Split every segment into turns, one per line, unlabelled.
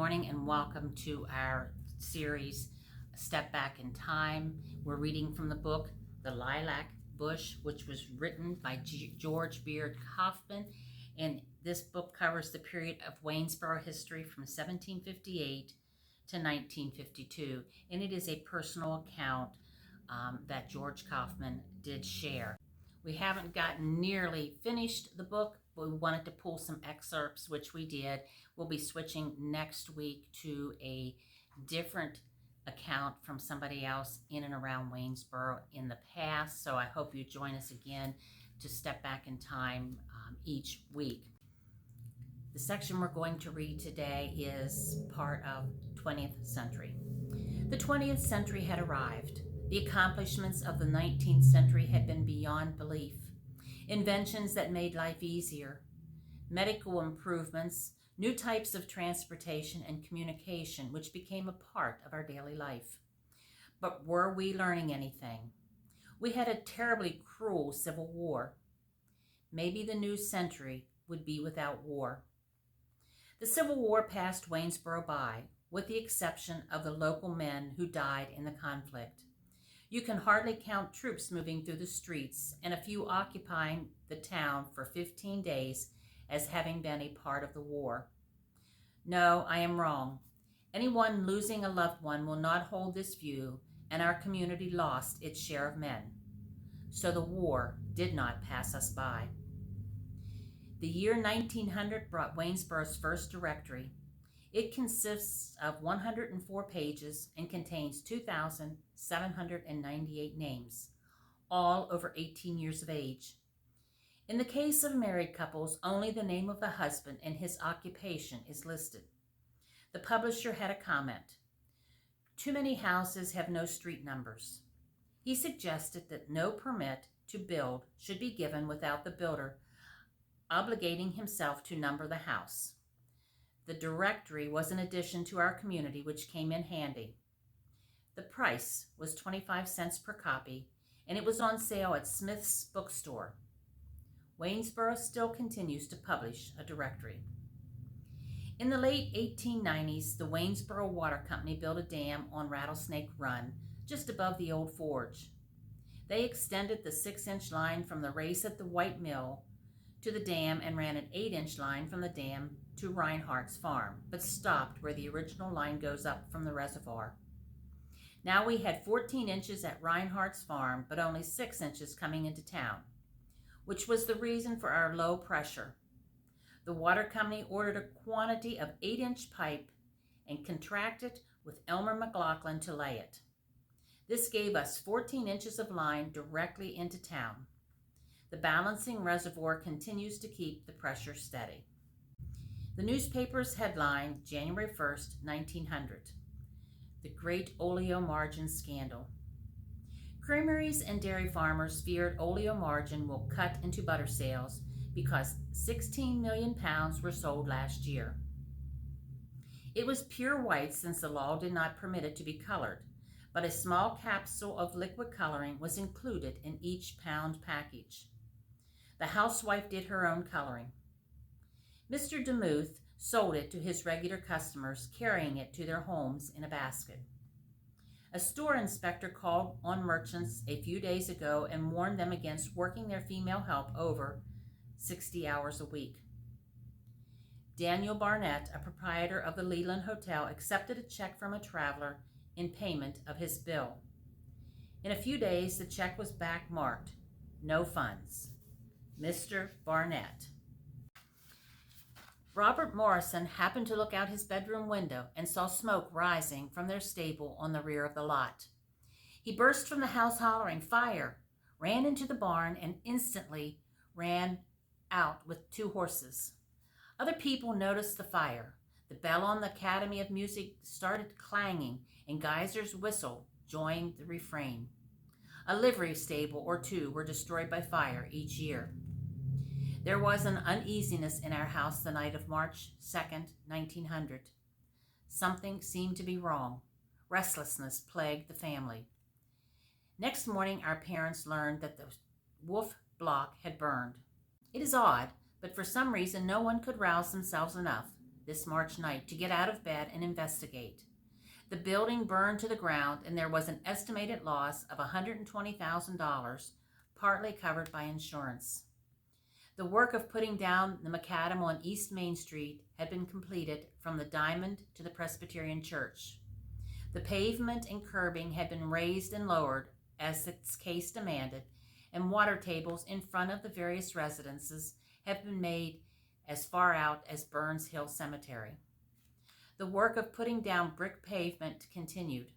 morning and welcome to our series, Step Back in Time. We're reading from the book, The Lilac Bush, which was written by George Beard Coffman. And this book covers the period of Waynesboro history from 1758 to 1952. And it is a personal account that George Coffman did share. We haven't gotten nearly finished the book, but we wanted to pull some excerpts, which we did. We'll be switching next week to a different account from somebody else in and around Waynesboro in the past. So I hope you join us again to step back in time each week. The section we're going to read today is part of 20th century. The 20th century had arrived. The accomplishments of the 19th century had been beyond belief. Inventions that made life easier, medical improvements, new types of transportation and communication, which became a part of our daily life. But were we learning anything? We had a terribly cruel civil war. Maybe the new century would be without war. The Civil War passed Waynesboro by, with the exception of the local men who died in the conflict. You can hardly count troops moving through the streets and a few occupying the town for 15 days as having been a part of the war. No, I am wrong. Anyone losing a loved one will not hold this view, and our community lost its share of men. So the war did not pass us by. The year 1900 brought Waynesboro's first directory. It consists of 104 pages and contains 2,798 names, all over 18 years of age. In the case of married couples, only the name of the husband and his occupation is listed. The publisher had a comment. Too many houses have no street numbers. He suggested that no permit to build should be given without the builder obligating himself to number the house. The directory was an addition to our community, which came in handy. The price was 25 cents per copy, and it was on sale at Smith's bookstore. Waynesboro still continues to publish a directory. In the late 1890s, the Waynesboro Water Company built a dam on Rattlesnake Run, just above the old forge. They extended the 6-inch line from the race at the White Mill to the dam and ran an 8-inch line from the dam to Reinhardt's farm, but stopped where the original line goes up from the reservoir. Now we had 14 inches at Reinhardt's farm, but only 6 inches coming into town, which was the reason for our low pressure. The water company ordered a quantity of 8-inch pipe and contracted with Elmer McLaughlin to lay it. This gave us 14 inches of line directly into town. The balancing reservoir continues to keep the pressure steady. The newspaper's headline, January 1st, 1900, The Great Oleomargin Scandal. Creameries and dairy farmers feared oleomargin will cut into butter sales because 16 million pounds were sold last year. It was pure white since the law did not permit it to be colored, but a small capsule of liquid coloring was included in each pound package. The housewife did her own coloring. Mr. DeMuth sold it to his regular customers, carrying it to their homes in a basket. A store inspector called on merchants a few days ago and warned them against working their female help over 60 hours a week. Daniel Barnett, a proprietor of the Leland Hotel, accepted a check from a traveler in payment of his bill. In a few days, the check was back marked, no funds. Mr. Barnett. Robert Morrison happened to look out his bedroom window and saw smoke rising from their stable on the rear of the lot. He burst from the house hollering, "Fire!" ran into the barn, and instantly ran out with 2 horses. Other people noticed the fire. The bell on the Academy of Music started clanging, and Geyser's whistle joined the refrain. A livery stable or 2 were destroyed by fire each year. There was an uneasiness in our house the night of March 2nd, 1900. Something seemed to be wrong. Restlessness plagued the family. Next morning, our parents learned that the Wolf block had burned. It is odd, but for some reason no one could rouse themselves enough this March night to get out of bed and investigate. The building burned to the ground, and there was an estimated loss of $120,000, partly covered by insurance. The work of putting down the macadam on East Main Street had been completed from the Diamond to the Presbyterian Church. The pavement and curbing had been raised and lowered as its case demanded, and water tables in front of the various residences have been made as far out as Burns Hill Cemetery. The work of putting down brick pavement continued.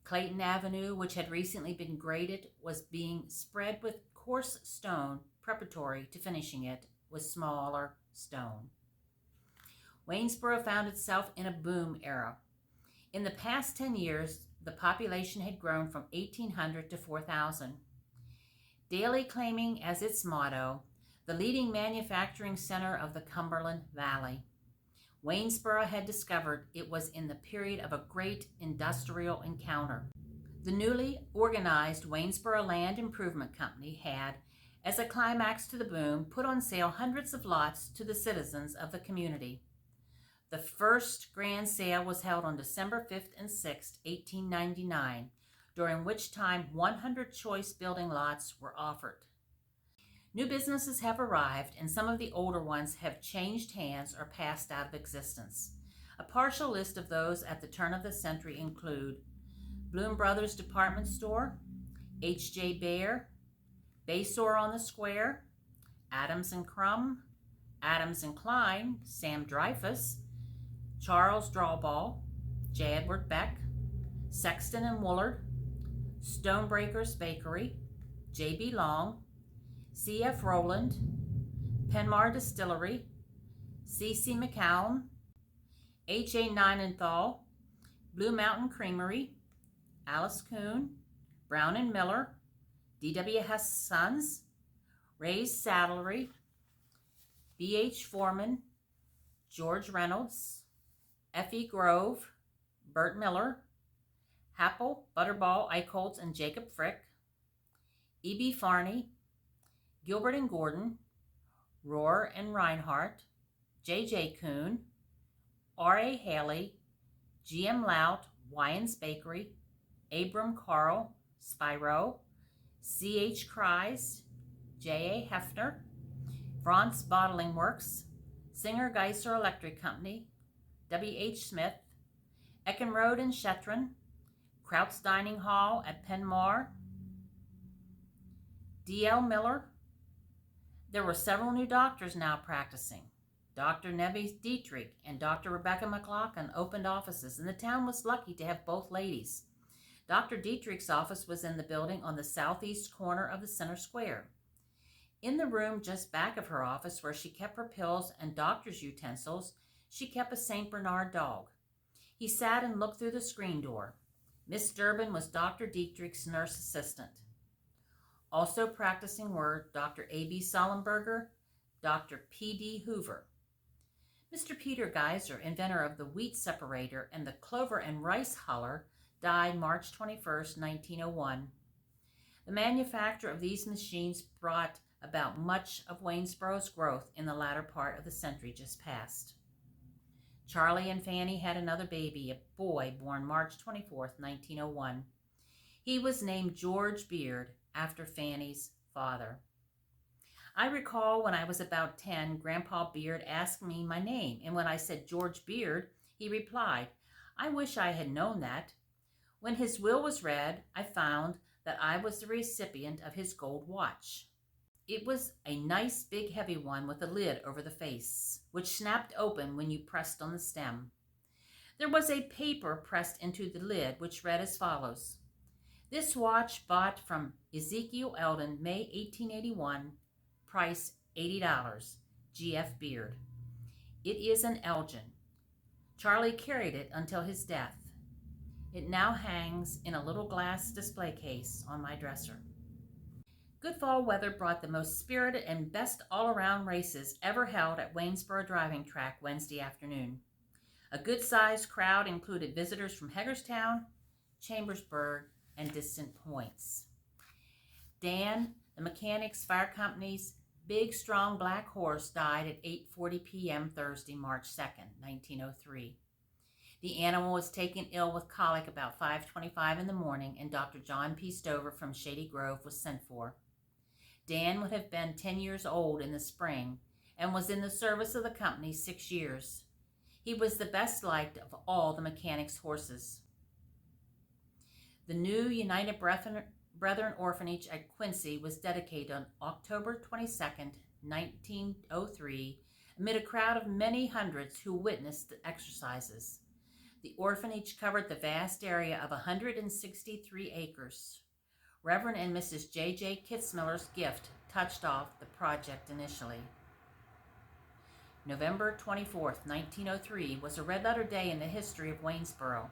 Clayton Avenue, which had recently been graded, was being spread with coarse stone preparatory to finishing it with smaller stone. Waynesboro found itself in a boom era. In the past 10 years, the population had grown from 1,800 to 4,000. Daily claiming as its motto, the leading manufacturing center of the Cumberland Valley, Waynesboro had discovered it was in the period of a great industrial encounter. The newly organized Waynesboro Land Improvement Company had, as a climax to the boom, put on sale hundreds of lots to the citizens of the community. The first grand sale was held on December 5th and 6th, 1899, during which time 100 choice building lots were offered. New businesses have arrived, and some of the older ones have changed hands or passed out of existence. A partial list of those at the turn of the century include Bloom Brothers Department Store, H.J. Bear, Basore on the Square, Adams and Crum, Adams and Klein, Sam Dreyfus, Charles Drawball, J. Edward Beck, Sexton and Woolard, Stonebreaker's Bakery, J.B. Long, C.F. Rowland, Penmar Distillery, C.C. McCown, H.A. Nienenthal, Blue Mountain Creamery, Alice Kuhn, Brown and Miller, D.W. Hess Sons, Ray's Saddlery, B.H. Foreman, George Reynolds, F.E. Grove, Bert Miller, Happel, Butterball, Eichholz, and Jacob Frick, E.B. Farney, Gilbert and Gordon, Rohr and Reinhardt, J.J. Kuhn, R.A. Haley, G.M. Lout, Wyans Bakery, Abram Carl, Spiro, C.H. Kreis, J.A. Hefner, Franz Bottling Works, Singer Geiser Electric Company, W.H. Smith, Eckenrode and Shetron, Kraut's Dining Hall at Penmar, D.L. Miller. There were several new doctors now practicing. Dr. Nevis Dietrich and Dr. Rebecca McLaughlin opened offices, and the town was lucky to have both ladies. Dr. Dietrich's office was in the building on the southeast corner of the center square. In the room just back of her office, where she kept her pills and doctor's utensils, she kept a St. Bernard dog. He sat and looked through the screen door. Miss Durbin was Dr. Dietrich's nurse assistant. Also practicing were Dr. A.B. Sollenberger, Dr. P.D. Hoover. Mr. Peter Geiser, inventor of the wheat separator and the clover and rice huller, died March 21, 1901. The manufacture of these machines brought about much of Waynesboro's growth in the latter part of the century just past. Charlie and Fanny had another baby, a boy born March 24, 1901. He was named George Beard, after Fanny's father. I recall when I was about 10, Grandpa Beard asked me my name, and when I said George Beard, he replied, "I wish I had known that." When his will was read, I found that I was the recipient of his gold watch. It was a nice big heavy one with a lid over the face, which snapped open when you pressed on the stem. There was a paper pressed into the lid which read as follows: "This watch bought from Ezekiel Eldon, May 1881, price $80, G.F. Beard. It is an Elgin. Charlie carried it until his death. It now hangs in a little glass display case on my dresser." Good fall weather brought the most spirited and best all-around races ever held at Waynesboro Driving Track Wednesday afternoon. A good-sized crowd included visitors from Hagerstown, Chambersburg, and distant points. Dan, the mechanics, fire companies, big, strong black horse died at 8:40 p.m. Thursday, March 2nd, 1903. The animal was taken ill with colic about 5:25 in the morning, and Dr. John P. Stover from Shady Grove was sent for. Dan would have been 10 years old in the spring and was in the service of the company 6 years. He was the best liked of all the mechanics' horses. The new United Brethren Orphanage at Quincy was dedicated on October 22nd, 1903, amid a crowd of many hundreds who witnessed the exercises. The orphanage covered the vast area of 163 acres. Reverend and Mrs. J.J. Kitzmiller's gift touched off the project initially. November 24th, 1903 was a red-letter day in the history of Waynesboro.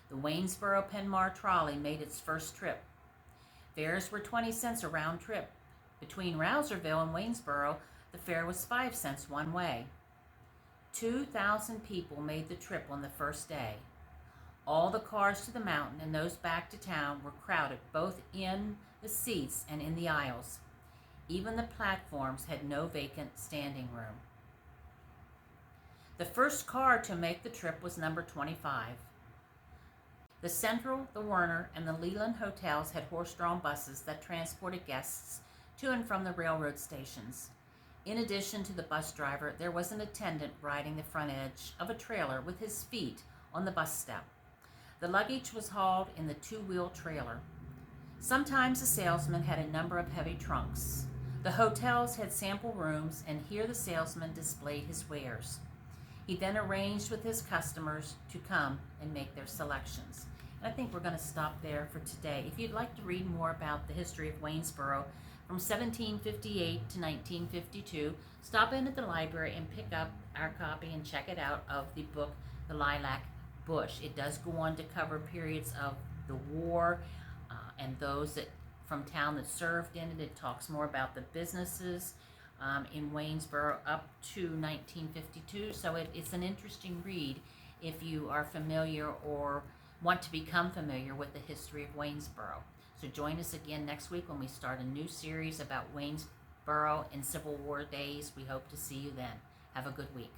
The Waynesboro-Penmar trolley made its first trip. Fares were 20 cents a round trip. Between Rouserville and Waynesboro, the fare was 5 cents one way. 2,000 people made the trip on the first day. All the cars to the mountain and those back to town were crowded both in the seats and in the aisles. Even the platforms had no vacant standing room. The first car to make the trip was number 25. The Central, the Werner, and the Leland hotels had horse-drawn buses that transported guests to and from the railroad stations. In addition to the bus driver, there was an attendant riding the front edge of a trailer with his feet on the bus step. The luggage was hauled in the two-wheel trailer. Sometimes the salesman had a number of heavy trunks. The hotels had sample rooms, and here the salesman displayed his wares. He then arranged with his customers to come and make their selections. And I think we're going to stop there for today. If you'd like to read more about the history of Waynesboro from 1758 to 1952, stop in at the library and pick up our copy and check it out of the book, The Lilac Bush. It does go on to cover periods of the war and those that from town that served in it. It talks more about the businesses in Waynesboro up to 1952. So it's an interesting read if you are familiar or want to become familiar with the history of Waynesboro. So join us again next week when we start a new series about Waynesboro in Civil War days. We hope to see you then. Have a good week.